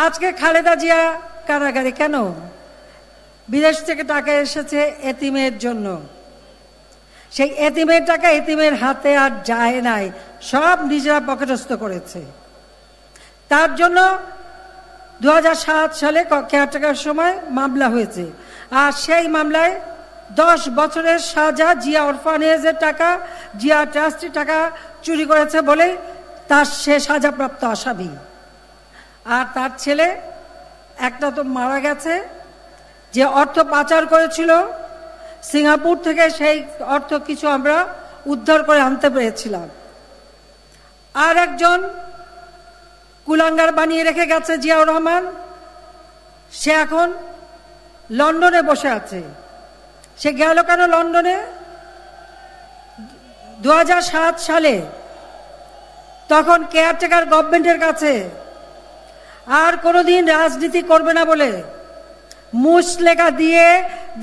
আজকে খালেদা জিয়া কারাগারে কেন? বিদেশ থেকে টাকা এসেছে এতিমের জন্য। সেই এতিমের টাকা এতিমের হাতে আর যায় নাই, সব নিজেরা পকেটস্থ করেছে। তার জন্য 2007 সালে কেয়ারটেকার সময় মামলা হয়েছে, আর সেই মামলায় 10 বছরের সাজা। জিয়া অরফানেজের টাকা, জিয়া ট্রাস্টের টাকা চুরি করেছে বলে সে সাজাপ্রাপ্ত আসামি। আর তার ছেলে একটা তো মারা গেছে, যে অর্থ পাচার করেছিল সিঙ্গাপুর থেকে, সেই অর্থ কিছু আমরা উদ্ধার করে আনতে পেরেছিলাম। আর একজন কুলাঙ্গার বানিয়ে রেখে গেছে জিয়াউর রহমান, সে এখন লন্ডনে বসে আছে। সে গেল কেন লন্ডনে? 2007 সালে তখন কেয়ারটেকার গভর্নমেন্টের কাছে আর কোনোদিন রাজনীতি করবে না বলে মুচলেখা দিয়ে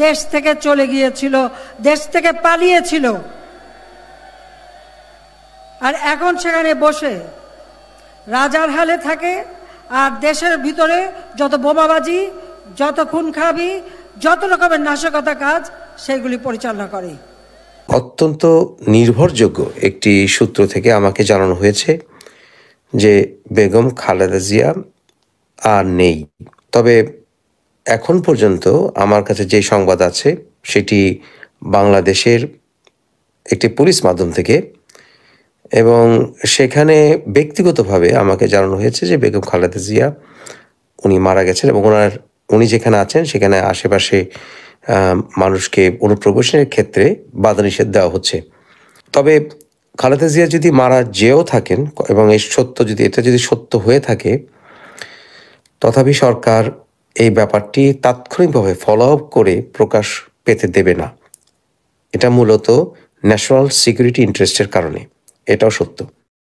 দেশ থেকে চলে গিয়েছিল, দেশ থেকে পালিয়েছিল। আর এখন সেখানে বসে রাজার হালে থাকে, আর দেশের ভিতরে যত বোমাবাজি, যত খুন খারাপি, যত রকমের নাশকতা কাজ, সেগুলি পরিচালনা করে। অত্যন্ত নির্ভরযোগ্য একটি সূত্র থেকে আমাকে জানানো হয়েছে যে বেগম খালেদা জিয়া আর নেই। তবে এখন পর্যন্ত আমার কাছে যে সংবাদ আছে সেটি বাংলাদেশের একটি পুলিশ মাধ্যম থেকে, এবং সেখানে ব্যক্তিগতভাবে আমাকে জানানো হয়েছে যে বেগম খালেদা জিয়া উনি মারা গেছেন, এবং উনি যেখানে আছেন সেখানে আশেপাশে মানুষকে অনুপ্রবেশের ক্ষেত্রে বাধা নিষেধ দেওয়া হচ্ছে। তবে খালেদা জিয়া যদি মারা যেও থাকেন, এবং এটা যদি সত্য হয়ে থাকে, তথাপি সরকার এই ব্যাপারটি তাৎক্ষণিকভাবে ফলো আপ করে প্রকাশ পেতে দেবে না। এটা মূলত ন্যাশনাল সিকিউরিটি ইন্টারেস্টের কারণে, এটাও সত্য।